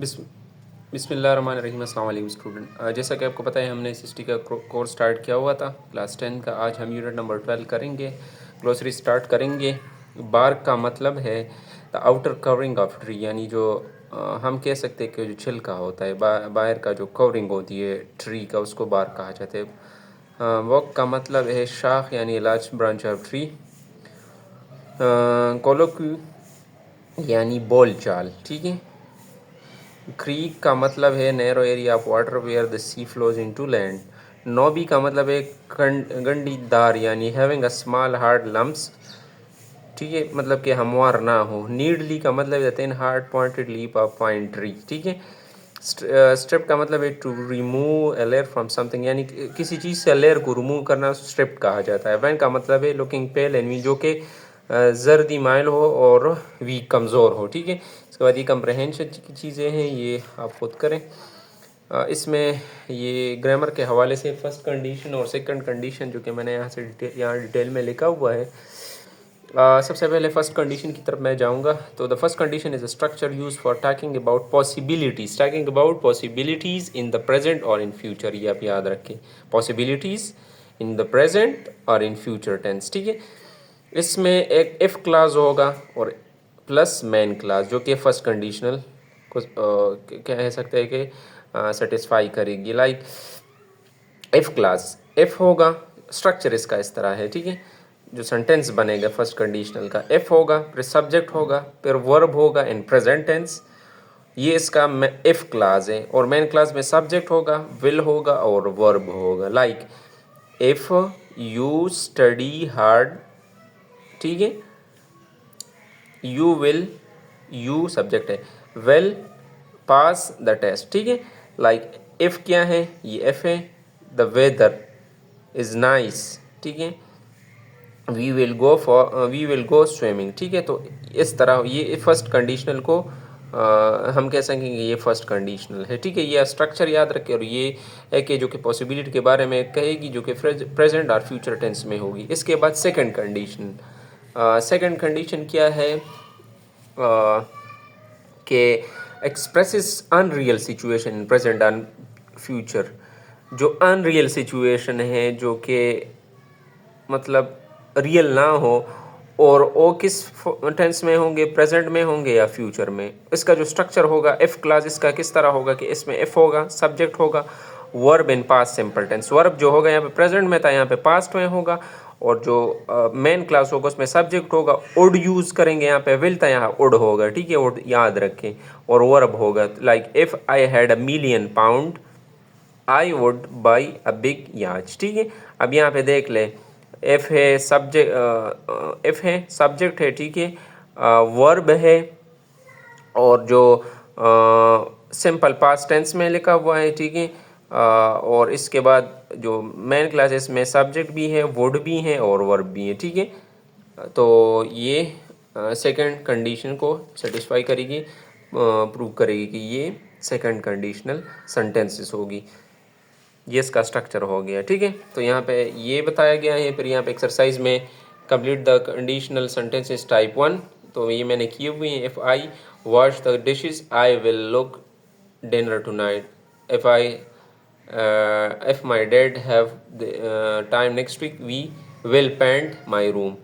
बिस्म बिस्मिल्लाहिर्रहमानिर्रहीम। अस्सलाम वालेकुम स्टूडेंट। जैसा कि आपको पता है हमने हिस्ट्री का कोर्स स्टार्ट किया हुआ था क्लास 10 का। आज हम यूनिट नंबर 12 करेंगे, ग्लोसरी स्टार्ट करेंगे। बार्क का मतलब है the outer covering of tree, यानी जो हम कह सकते हैं कि जो छिलका होता है, बाहर का जो कवरिंग होती है ट्री का, उसको बार्क कहा जाता है। वॉक का मतलब है शाख यानी large branch of tree. Colloquy यानी बोल चाल, ठीक है। क्रीक का मतलब है narrow area of water where the sea flows into land. Knobby का मतलब है गंडीदार यानी having a small hard lumps, ठीक है, मतलब कि हमवार ना हो। नीडली का मतलब है thin hard pointed leaf of pine tree, ठीक है। स्ट्रिप का मतलब है to remove a layer from something, यानी किसी चीज़ से लेयर को रिमूव करना स्ट्रिप कहा जाता है। वैन का मतलब है लुकिंग पेल एंड वीक, जो कि जर्दी माइल हो और वीक कमज़ोर हो, ठीक है। इसके बाद ये कंप्रहेंशन की चीज़ें हैं, ये आप खुद करें। इसमें ये ग्रामर के हवाले से फर्स्ट कंडीशन और सेकंड कंडीशन जो कि मैंने यहाँ डिटेल में लिखा हुआ है। सबसे पहले फर्स्ट कंडीशन की तरफ मैं जाऊंगा। तो the first condition is a structure use for talking about possibilities in the present और इन फ्यूचर। ये आप याद रखें, पॉसिबिलिटीज़ इन द प्रेजेंट और इन फ्यूचर टेंस, ठीक है। इसमें एक इफ़ क्लास होगा और प्लस मेन क्लास, जो कि फर्स्ट कंडीशनल को कह सकते हैं कि सेटिस्फाई करेगी। लाइक इफ़ क्लास, इफ़ होगा, स्ट्रक्चर इसका इस तरह है, ठीक है। जो सेंटेंस बनेगा फर्स्ट कंडीशनल का, इफ़ होगा, फिर सब्जेक्ट होगा, फिर वर्ब होगा इन प्रेजेंट टेंस। ये इसका इफ़ क्लास है। और मेन क्लास में सब्जेक्ट होगा, विल होगा और वर्ब होगा। Like if you study hard, ठीक है, यू विल, यू सब्जेक्ट है, विल पास द टेस्ट, ठीक है। लाइक इफ़ क्या है, ये इफ़ है। द वेदर इज़ नाइस, ठीक है। वी विल गो स्विमिंग, ठीक है। तो इस तरह ये फर्स्ट कंडीशनल को हम कह सकेंगे ये फर्स्ट कंडीशनल है, ठीक है। ये स्ट्रक्चर याद रखें। और ये है कि जो कि पॉसिबिलिटी के बारे में कहेगी, जो कि प्रेजेंट और फ्यूचर टेंस में होगी। इसके बाद सेकंड कंडीशन, सेकंड कंडीशन क्या है कि expresses unreal situation in present and future. जो अनरियल सिचुएशन है, जो कि मतलब रियल ना हो, और वो किस टेंस में होंगे, प्रेजेंट में होंगे या फ्यूचर में। इसका जो स्ट्रक्चर होगा, इफ़ क्लास इसका किस तरह होगा कि इसमें इफ़ होगा, सब्जेक्ट होगा, verb in past simple tense. Verb जो होगा यहाँ पे प्रेजेंट में था, यहाँ पे पास्ट में होगा। और जो मेन क्लास होगा उसमें सब्जेक्ट होगा, उड यूज़ करेंगे, यहाँ पे विल था, यहाँ उड होगा, ठीक है, उड याद रखें। और वर्ब होगा like if I had a million pound I would buy a big याच, ठीक है। अब यहाँ पे देख ले, एफ है, सब्जेक्ट, एफ है, सब्जेक्ट है, ठीक है, वर्ब है, और जो सिंपल पास्ट टेंस में लिखा हुआ है, ठीक है। और इसके बाद जो मेन क्लासेस में सब्जेक्ट भी है, वुड भी है और वर्ब भी है, ठीक है। तो ये सेकंड कंडीशन को सेटिस्फाई करेगी, प्रूव करेगी कि ये सेकंड कंडीशनल सेंटेंसेस होगी। ये इसका स्ट्रक्चर हो गया, ठीक है। तो यहाँ पे ये बताया गया है। फिर यहाँ पे एक्सरसाइज में complete the conditional sentences type 1, तो ये मैंने किए हुए हैं। If I wash the dishes I will look dinner tonight. If my dad have time next week we will paint my room.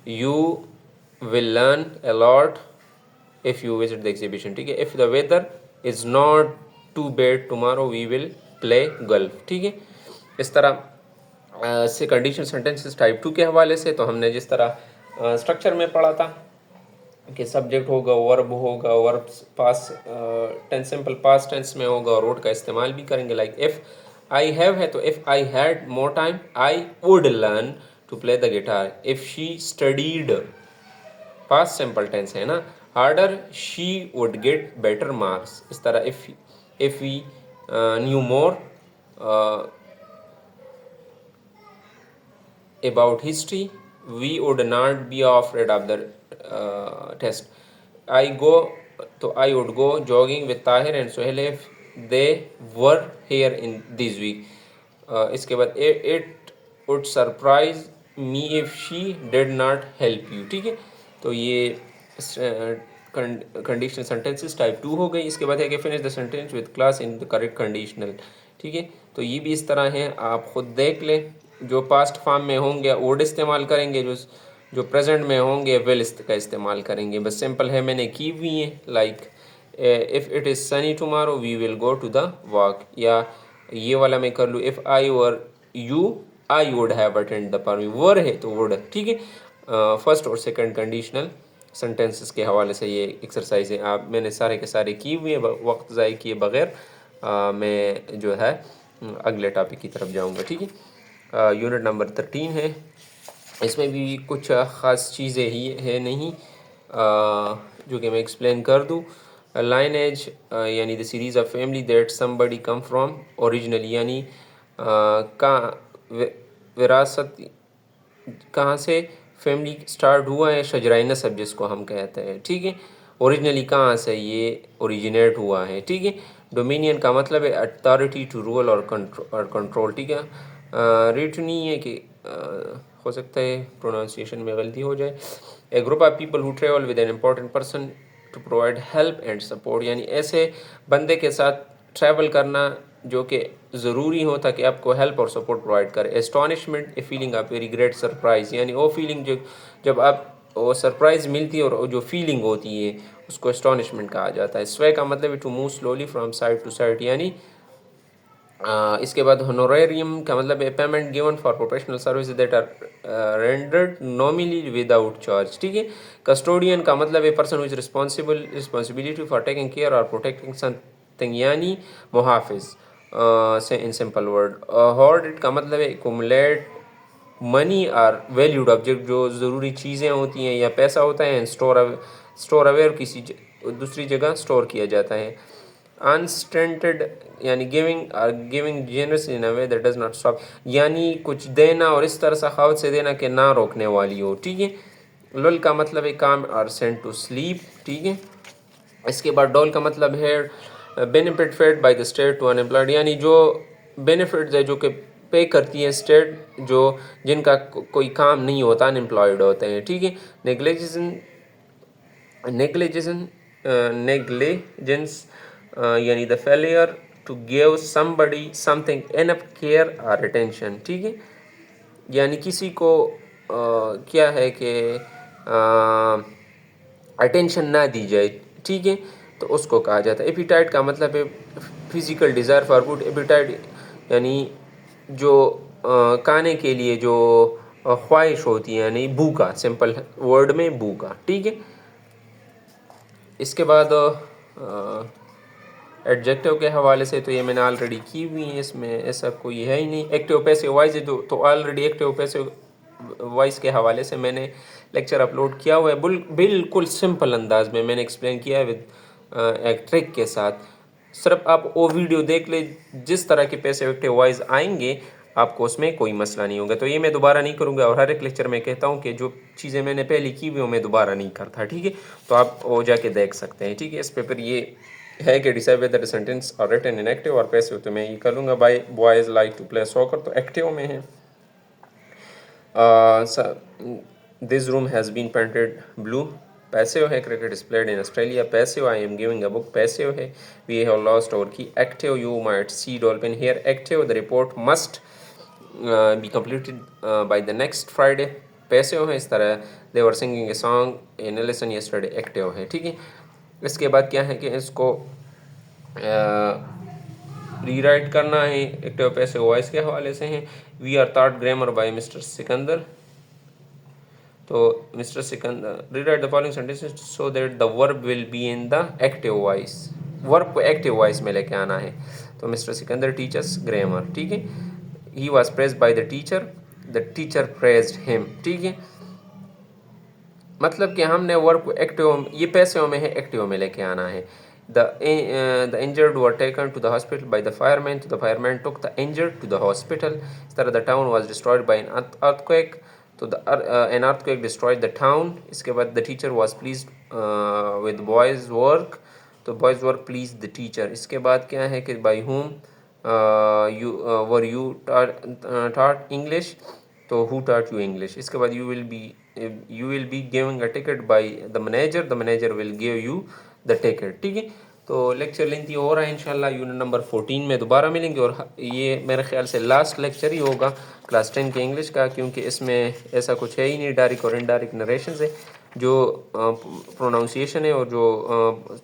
You will learn a lot if you visit the exhibition, ठीक है। If the weather is not too bad tomorrow we will play golf, ठीक है। इस तरह से condition sentences type 2 के हवाले से तो हमने जिस तरह स्ट्रक्चर में पढ़ा था कि सब्जेक्ट होगा, वर्ब होगा, verb past tense simple past tense में होगा, और वुड का इस्तेमाल भी करेंगे। लाइक इफ़ आई हैव है तो if I had more time I would learn to play the guitar. If she studied, past simple tense है ना, harder she would get better marks. इस तरह if we knew more about history we would not be afraid of the test. I go, तो I would go jogging with Tahir and Sohail if they were here in this week. इसके बाद it would surprise me if she did not help you, ठीक है। तो ये conditional sentences type 2 हो गई। इसके बाद है कि finish the sentence with class in the correct conditional. ठीक है, तो ये भी इस तरह है, आप खुद देख लें। जो पास्ट फॉर्म में होंगे वुड इस्तेमाल करेंगे, जो प्रेजेंट में होंगे विल का इस्तेमाल करेंगे। बस सिंपल है, मैंने की हुई है। Like if it is sunny tomorrow we will go to the walk, या ये वाला मैं कर लूँ, if I were you I would have attend the party. Were है तो वुड। ठीक है, फर्स्ट और सेकंड कंडीशनल सेंटेंसेस के हवाले से ये एक्सरसाइज है। आप मैंने सारे के सारे किए हुए हैं, वक्त ज़ाय किए बगैर मैं जो है अगले टॉपिक की तरफ जाऊंगा। ठीक है, यूनिट नंबर 13 है। इसमें भी कुछ ख़ास चीज़ें ही है नहीं, जो कि मैं एक्सप्लेन कर दूँ। लाइनेज यानी the series of family that somebody come from originally, यानी विरासत कहाँ से फैमिली स्टार्ट हुआ है, शजराए नसब जिसको हम कहते हैं। ठीक है, ओरिजिनली कहाँ से ये ओरिजिनेट हुआ है। ठीक है, डोमिनियन का मतलब है अथॉरिटी टू रूल और कंट्रोल। ठीक है, रीड नहीं है कि हो सकता है प्रोनाउंसिएशन में गलती हो जाए। A group of people who travel with an important person to provide help and support, यानी ऐसे बंदे के साथ ट्रैवल करना जो कि ज़रूरी हो ताकि आपको हेल्प और सपोर्ट प्रोवाइड करे। Astonishment a feeling of very great surprise, यानी वो फीलिंग जो जब आप वो सरप्राइज़ मिलती है और जो फीलिंग होती है उसको एस्टॉनिशमेंट कहा जाता है। स्वे का मतलब है to move slowly from side to side, यानी इसके बाद होनोरेरियम का मतलब है payment given for professional service that are rendered nominally without charge. ठीक है, कस्टोडियन का मतलब है person who is responsibility for taking care और प्रोटेक्टिंग समथिंग, यानी मुहाफिज से इन सिंपल वर्ड। होर्डेड का मतलब है एकुमुलेट मनी और वैल्यूड ऑब्जेक्ट, जो ज़रूरी चीज़ें होती हैं या पैसा होता है, स्टोर अवेयर किसी दूसरी जगह स्टोर किया जाता है। अनस्टेंटेड यानी giving generous in a way that does not stop, यानी कुछ देना और इस तरह सखावत से देना कि ना रोकने वाली हो। ठीक है, लुल का मतलब है काम और सेंट टू स्लीप। ठीक है, इसके बाद डॉल का मतलब है benefit fed by the state to unemployed, यानी जो बेनिफिट्स है जो कि पे करती है स्टेट, जो जिनका कोई काम नहीं होता, अनएम्प्लॉयड होते हैं। ठीक है, नेग्लिजेंस यानी the failure to give somebody something enough care और अटेंशन। ठीक है, यानी किसी को क्या है कि अटेंशन ना दी जाए। ठीक है, तो उसको कहा जाता है। एपिटाइट का मतलब है physical desire for food. Appetite यानी जो खाने के लिए जो ख्वाहिश होती है, यानी भूखा, सिंपल वर्ड में भूखा। ठीक है, इसके बाद एडजेक्टिव के हवाले से तो ये मैंने ऑलरेडी की हुई है, इसमें ऐसा कोई है ही नहीं। एक्टिव पैसिव वॉइस है तो ऑलरेडी एक्टिव पैसिव वॉइस के हवाले से मैंने लेक्चर अपलोड किया हुआ है, बिल्कुल सिंपल अंदाज में मैंने एक्सप्लेन किया है विद एक ट्रिक के साथ। सिर्फ आप वो वीडियो देख ले, जिस तरह के पैसिव एक्टिव वॉइस आएंगे आपको उसमें कोई मसला नहीं होगा। तो ये मैं दोबारा नहीं करूँगा, और हर एक लेक्चर में कहता हूँ कि जो चीज़ें मैंने पहले की हुई वो मैं दोबारा नहीं करता। ठीक है, तो आप वो जाके देख सकते हैं। ठीक है, इस पेपर ये है कि decide whether the sentence are written in active और पैसिव, तो मैं ये कर लूँगा। By boys like to play soccer, तो एक्टिव में है। This room has been painted blue, passive है। Cricket is played in Australia, passive. I am giving a book, passive है। We have lost our key, active. You might see dolphin here, active. The report must be completed by the next Friday, passive है। इस तरह they were singing a song in lesson yesterday, active है। ठीक है, इसके बाद क्या है कि इसको रीराइट करना है। एक्टिव पैसिव वॉइस के हवाले से हैं। We are taught grammar by mister Sikandar, तो mister Sikandar rewrite the following sentences so that the verb will be in the active voice, verb को एक्टिव वॉइस में लेके आना है। तो मिस्टर सिकंदर टीचर्स ग्रामर। ठीक है, he was praised by the teacher praised him. ठीक है, मतलब कि हमने वर्ब को एक्टिव, ये पैसिव में है, एक्टिव में लेके आना है। The injured were taken to the hospital by the firemen, तो the firemen took the injured to the hospital। इस तरह the town was destroyed by an earthquake, तो an earthquake destroyed the town। इसके बाद the teacher was pleased with boys work, तो boys work pleased the teacher। इसके बाद क्या है कि by whom were you taught English, तो who taught you English। इसके बाद you will be you will be giving a ticket by the manager will give you the ticket, ठीक है। तो लेक्चर लेंथी हो रहा है इंशाल्लाह। यूनिट नंबर 14 में दोबारा मिलेंगे और ये मेरे ख्याल से लास्ट लेक्चर ही होगा क्लास 10 के इंग्लिश का, क्योंकि इसमें ऐसा कुछ है ही नहीं, डायरेक्ट और इनडायरेक्ट नरेशन है। जो प्रोनाउंसिएशन है और जो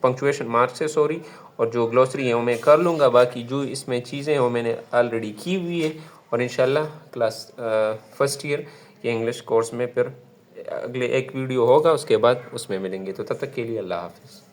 पंक्चुएशन मार्क्स है सॉरी, और जो ग्लॉसरी है वो मैं कर लूँगा। बाकी जो इसमें चीज़ें हैं वो मैंने ऑलरेडी की हुई है। और इंशाल्लाह क्लास फर्स्ट ईयर के इंग्लिश कोर्स में फिर अगले एक वीडियो होगा, उसके बाद उसमें मिलेंगे। तो तब तक के लिए अल्लाह हाफ़िज़।